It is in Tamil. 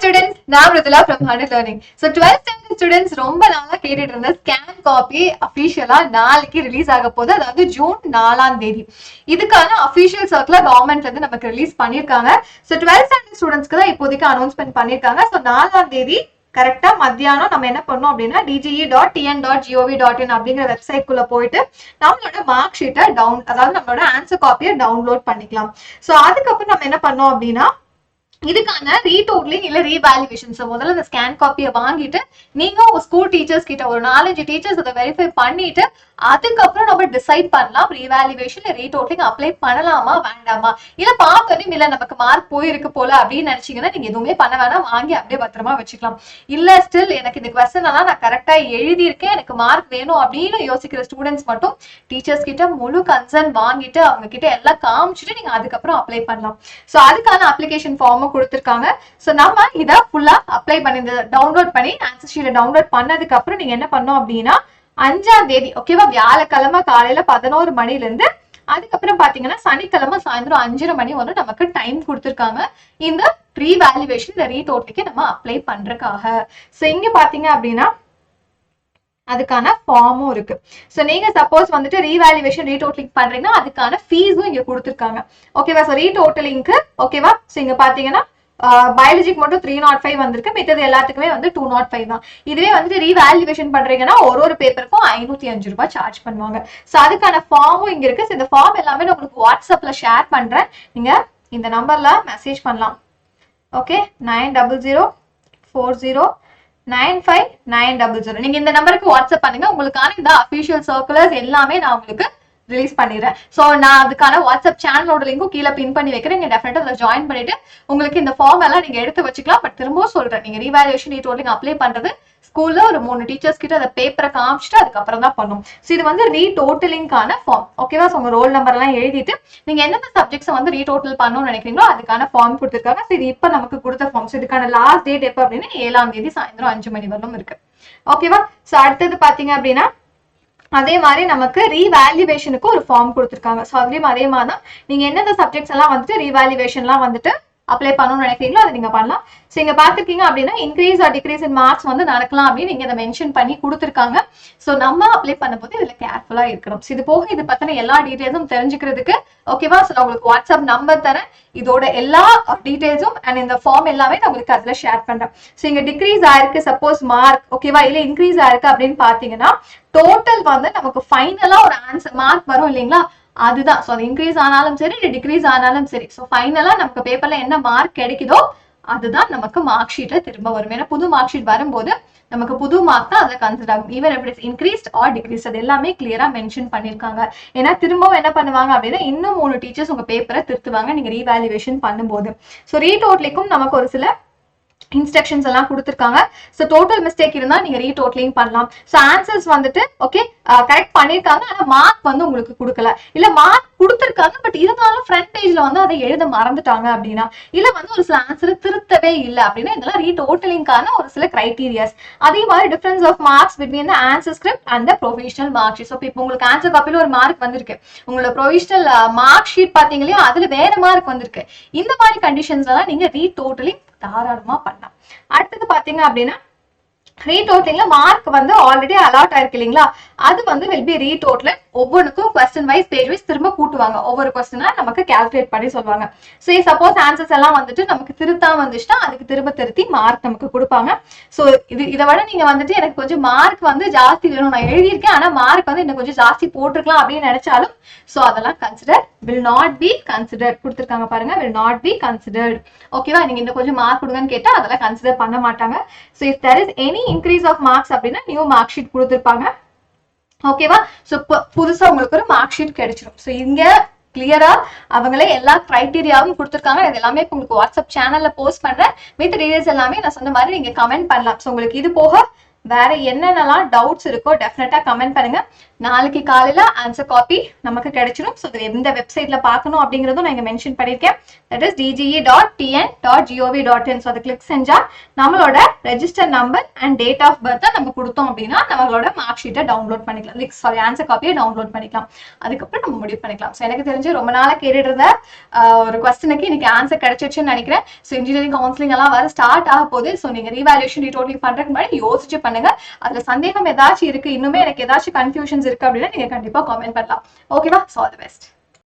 students, நான் Mridula from 100 Learning. So 12th standard students ரொம்ப நாளா கேட்டுட்டு இருந்த ஸ்கேன் காப்பி அபிஷியலா நாளைக்கு ரிலீஸ் ஆக போகுது. அதாவது ஜூன் 4ஆம் தேதி. இதுக்கான அபிஷியல் சர்க்குலர் கவர்மெண்ட்ல இருந்து நமக்கு ரிலீஸ் பண்ணிருக்காங்க. So 12th standard ஸ்டூடெண்ட்ஸ்க்கு தான் இப்போதைக்கு அனௌன்ஸ்மெண்ட் பண்ணிருக்காங்க. So 4ஆம் தேதி கரெக்டா மத்தியானம் நம்ம என்ன பண்ணோம் அப்படின்னா dge.tn.gov.in அப்படிங்கிற வெப்சைட் குள்ள போயிட்டு நம்மளோட மார்க் ஷீட்டை அதாவது நம்மளோட ஆன்சர் காப்பியை டவுன்லோட் பண்ணிக்கலாம். சோ அதுக்கப்புறம் நம்ம என்ன பண்ணோம் அப்படின்னா இதுக்கான ரீடோட்டலிங் இல்ல ரீவேல்யூவேஷன். முதல்ல இந்த ஸ்கேன் காப்பியை வாங்கிட்டு நீங்க உங்க ஸ்கூல் டீச்சர்ஸ் கிட்ட ஒரு 4-5 டீச்சர்ஸ் அதை வெரிஃபை பண்ணிட்டு அதுக்கப்புறம் நம்ம டிசைட் பண்ணலாம் ரீவேல்யூவேஷன் ரீடோட்டலிங் அப்ளை பண்ணலாமா வேண்டாமா. இல்ல பார்த்தோன்னே இல்ல நமக்கு மார்க் போயிருக்கு போல அப்படின்னு நினைச்சீங்கன்னா நீங்க எதுவுமே பண்ண வேணாம், வாங்கி அப்படியே பத்திரமா வச்சுக்கலாம். இல்ல ஸ்டில் எனக்கு இந்த கொஸ்டின் எல்லாம் நான் கரெக்டா எழுதியிருக்கேன், எனக்கு மார்க் வேணும் அப்படின்னு யோசிக்கிற ஸ்டூடெண்ட்ஸ் மட்டும் டீச்சர்ஸ் கிட்ட முழு கன்சர்ன் வாங்கிட்டு அவங்க கிட்ட எல்லாம் காமிச்சிட்டு நீங்க அதுக்கப்புறம் அப்ளை பண்ணலாம். சோ அதுக்கான அப்ளிகேஷன் ஃபார்மும் கொடுத்திருக்காங்க. சோ நம்ம இத ஃபுல்லா அப்ளை பண்ணி டவுன்லோட் பண்ணி ஆன்சர் ஷீட்டை டவுன்லோட் பண்ணதுக்கு அப்புறம் நீங்க என்ன பண்ணோம் அப்படின்னா 5ஆம் தேதி ஓகேவா வியாழக்கிழமை காலையில 11 மணில இருந்து அதுக்கப்புறம் பாத்தீங்கன்னா சனிக்கிழமை சாயந்தரம் 5:30 மணி வரை நமக்கு டைம் கொடுத்திருக்காங்க இந்த ரீவேல்யூவேஷன் இந்த ரீடோட்டலுக்கு நம்ம அப்ளை பண்றதுக்காக. சோ இங்க பாத்தீங்க அப்படின்னா அதுக்கான ஃபார்மும் இருக்கு. சோ நீங்க சப்போஸ் வந்துட்டு ரீவேல்யூவேஷன் ரீடோட்டலிங் பண்றீங்கன்னா அதுக்கான ஃபீஸும் இங்க கொடுத்திருக்காங்க. ஓகேவா. சோ ரீடோட்டலிங்க்கு ஓகேவா. சோ இங்க பாத்தீங்கன்னா பயாலஜிக்கு மட்டும் 305 வந்திருக்கு, மித்தது எல்லாத்துக்குமே வந்து 205 தான். இதுவே வந்துட்டு ரீவேல்யூவேஷன் பண்றீங்கன்னா ஒரு பேப்பருக்கும் 505 ரூபாய் சார்ஜ் பண்ணுவாங்க. சோ அதுக்கான ஃபார்மும் இங்க இருக்கு. இந்த ஃபார்ம் எல்லாமே நான் உங்களுக்கு வாட்ஸ்அப்ல ஷேர் பண்றேன், நீங்க இந்த நம்பர்ல மெசேஜ் பண்ணலாம். ஓகே 9004095900 நீங்க இந்த நம்பருக்கு வாட்ஸ்அப் பண்ணுங்க. உங்களுக்கான இந்த அபிஷியல் சர்க்குலர்ஸ் எல்லாமே நான் உங்களுக்கு ரிலீஸ் பண்ணிடுறேன். சோ நான் அதுக்கான வாட்ஸ்அப் சேனலோட லிங்கும் கீழே பின் பண்ணி வைக்கிறேன். நீங்க டெஃபினட்டா அதை ஜாயின் பண்ணிட்டு உங்களுக்கு இந்த ஃபார்ம் எல்லாம் நீங்க எடுத்து வச்சுக்கலாம். பட் திரும்பவும் சொல்றேன், நீங்க ரீவேல்யூவேஷன் ரீடோட்டலிங் அப்ளை பண்றது ஸ்கூல்ல ஒரு 3 டீச்சர்ஸ் கிட்ட அந்த பேப்பரை காமிச்சிட்டு அதுக்கப்புறம் தான் பண்ணும். சோ இது வந்து ரீடோட்டலிங்கான ஃபார்ம் ஓகேவா. சோ உங்க ரோல் நம்பர் எல்லாம் எழுதிட்டு நீங்க எந்தெந்த சப்ஜெக்ட்ஸ் வந்து ரீடோட்டல் பண்ணணும்னு நினைக்கிறீங்களோ அதுக்கான ஃபார்ம் கொடுத்துருக்காங்க. சோ இது இப்ப நமக்கு கொடுத்த ஃபார்ம். சோ இதுக்கான லாஸ்ட் டேட் எப்ப அப்படின்னா 7ஆம் தேதி சாயந்தரம் 5 மணி வரலும் இருக்கு. ஓகேவா. சோ அடுத்தது பாத்தீங்க அப்படின்னா அதே மாதிரி நமக்கு ரீவேல்யூவேஷனுக்கு ஒரு ஃபார்ம் கொடுத்துருக்காங்க. ஸோ அதுலயும் அதே மாதிரி தான் நீங்க எந்தெந்த சப்ஜெக்ட்ஸ் எல்லாம் வந்துட்டு ரீவேல்யூவேஷன்லாம் வந்துட்டு அப்ளை பண்ணணும்னு நினைக்கிறீங்களோ அதை நீங்க பண்ணலாம். ஸோ இங்க பாத்துருக்கீங்க அப்படின்னா increase or decrease in marks வந்து நடக்கலாம் அப்படின்னு நீங்க இதை மென்ஷன் பண்ணி கொடுத்துருக்காங்க. ஸோ நம்ம அப்ளை பண்ணும்போது இதுல கேர்ஃபுல்லா இருக்கணும். ஸோ இது போக இது பத்தின எல்லா டீடைல்ஸும் தெரிஞ்சுக்கிறதுக்கு ஓகேவா. ஸோ நான் உங்களுக்கு வாட்ஸ்அப் நம்பர் தரேன், இதோட எல்லா டீடைல்ஸும் அண்ட் இந்த ஃபார்ம் எல்லாமே நான் உங்களுக்கு அதுல ஷேர் பண்றேன். ஸோ இங்க டிக்ரீஸ் ஆயிருக்கு சப்போஸ் மார்க் ஓகேவா, இல்ல இன்க்ரீஸ் ஆயிருக்கு அப்படின்னு பாத்தீங்கன்னா டோட்டல் வந்து நமக்கு ஃபைனலா ஒரு ஆன்சர் மார்க் வரும் இல்லைங்களா, அதுதான். ஸோ அது இன்க்ரீஸ் ஆனாலும் சரி டிக்ரீஸ் ஆனாலும் சரி, ஸோ ஃபைனலா நமக்கு பேப்பர்ல என்ன மார்க் கிடைக்குதோ அதுதான் நமக்கு மார்க் ஷீட்ல திரும்ப வரும். ஏன்னா புது மார்க் ஷீட் வரும்போது நமக்கு புது மார்க் தான் அதை கன்சிடர் ஆகும். Even if it's increased R degrees அது எல்லாமே கிளியரா மென்ஷன் பண்ணிருக்காங்க. ஏன்னா திரும்பவும் என்ன பண்ணுவாங்க அப்படின்னா இன்னும் 3 டீச்சர்ஸ் உங்க பேப்பரை திருத்துவாங்க நீங்க ரீவேல்யூவேஷன் பண்ணும்போது. ஸோ ரீடோட்டலிங்கும் நமக்கு ஒரு சில இன்ஸ்ட்ரக்ஷன்ஸ் எல்லாம் கொடுத்துருக்காங்க. ஸோ டோட்டல் மிஸ்டேக் இருந்தா நீங்க ரீடோட்டலிங் பண்ணலாம். ஸோ ஆன்சர்ஸ் வந்துட்டு ஓகே கரெக்ட் பண்ணிருக்காங்க, ஆனா மார்க் வந்து உங்களுக்கு கொடுக்கல, இல்ல மார்க் கொடுத்துருக்காங்க பட் இருந்தாலும் ஃப்ரண்ட் பேஜ்ல வந்து அதை எழுத மறந்துட்டாங்க அப்படின்னா, இல்ல வந்து ஒரு சில ஆன்சர் திருத்தவே இல்லை அப்படின்னா இதெல்லாம் ரீடோட்டலிங்கான ஒரு சில கிரைட்டீரியாஸ். அதே மாதிரி difference of marks between the answer script and the provisional mark sheet. So இப்போ உங்களுக்கு ஆன்சர் காப்பில ஒரு மார்க் வந்திருக்கு, உங்களோட ப்ரொவிஷனல் மார்க் ஷீட் பாத்தீங்க இல்லையா அதுல வேற மார்க் வந்திருக்கு. இந்த மாதிரி கண்டிஷன்ஸ் எல்லாம் நீங்க ரீடோட்டலிங் தாராளமா பண்ணலாம். அடுத்தது பாத்தீங்க அப்படின்னா ரீடோட்டலிங்ல மார்க் வந்து ஆல்ரெடி அலாட் ஆயிருக்கு இல்லைங்களா, அது வந்து வில் பி ரீடோட்டல். ஒவ்வொன்றுக்கும் கொஸ்டின் வைஸ் பேஜ் வைஸ் திரும்ப கூட்டுவாங்க, ஒவ்வொரு கொஸ்டினா நமக்கு கால்குலேட் பண்ணி சொல்லுவாங்க. ஸோ சப்போஸ் ஆன்சர்ஸ் எல்லாம் வந்துட்டு நமக்கு திருத்தாம வந்துச்சுன்னா அதுக்கு திரும்ப திருத்தி மார்க் நமக்கு கொடுப்பாங்க. ஸோ இதை விட நீங்க வந்துட்டு எனக்கு கொஞ்சம் மார்க் வந்து ஜாஸ்தி வேணும், நான் எழுதியிருக்கேன் ஆனா மார்க் வந்து இன்னும் கொஞ்சம் ஜாஸ்தி போட்டிருக்கலாம் அப்படின்னு நினைச்சாலும் ஸோ அதெல்லாம் consider will not be considered கொடுத்துருக்காங்க பாருங்க, வில் நாட் பி கன்சிடர்ட். ஓகேவா. நீங்க இன்னும் கொஞ்சம் மார்க் கொடுங்கன்னு கேட்டா அதெல்லாம் கன்சிடர் பண்ண மாட்டாங்க. So if there is any increase of marks அப்படின்னா நியூ மார்க் ஷீட் கொடுத்துருப்பாங்க. ஓகேவா. சோ புதுசா உங்களுக்கு ஒரு மார்க் ஷீட் கிடைச்சிடும். சோ இங்க கிளியரா அவங்களே எல்லா கிரைட்டீரியாவும் கொடுத்துருக்காங்க. இது எல்லாமே உங்களுக்கு வாட்ஸ்அப் சேனல்ல போஸ்ட் பண்றேன். மித்த டீடைல்ஸ் எல்லாமே நான் சொன்ன மாதிரி நீங்க கமெண்ட் பண்ணலாம். சோ உங்களுக்கு இது போக வேற என்னென்னலாம் டவுட்ஸ் இருக்கோ டெஃபினட்டா கமெண்ட் பண்ணுங்க. நாளைக்கு காலையில ஆன்சர் காப்பி நமக்கு கிடைச்சிடும். ஸோ எந்த வெப்சைட்ல பார்க்கணும் அப்படிங்கிறதும் நான் இங்க மென்ஷன் பண்ணியிருக்கேன். That is dge.tn.gov.in. ஸோ அதை கிளிக் செஞ்சா நம்மளோட register number and date of பர்த்தை நம்ம கொடுத்தோம் அப்படின்னா நம்மளோட மார்க் ஷீட்டை டவுன்லோட் பண்ணிக்கலாம். சாரி, ஆன்சர் காப்பியை டவுன்லோட் பண்ணிக்கலாம். அதுக்கப்புறம் நம்ம முடிவு பண்ணிக்கலாம். ஸோ எனக்கு தெரிஞ்சு ரொம்ப நாளாக கேட்டுட்டு இருந்த ஒரு கொஸ்டினுக்கு இன்னைக்கு ஆன்சர் கிடைச்சிருச்சுன்னு நினைக்கிறேன். ஸோ இன்ஜினியரிங் கவுன்சிலிங் எல்லாம் வர ஸ்டார்ட் ஆக போகுது. ஸோ நீங்க ரீவேல்யூஷன் ரீடோட்டலிங் பண்றதுக்கு முன்னாடி யோசிச்சு பண்ணுங்க. அதுல சந்தேகம் ஏதாச்சும் இருக்கு, இன்னுமே எனக்கு ஏதாச்சும் கன்ஃபியூஷன்ஸ் இருக்கு அப்படின்னா நீங்க கண்டிப்பா காமெண்ட் பண்ணலாம். ஓகேவா? So all the best.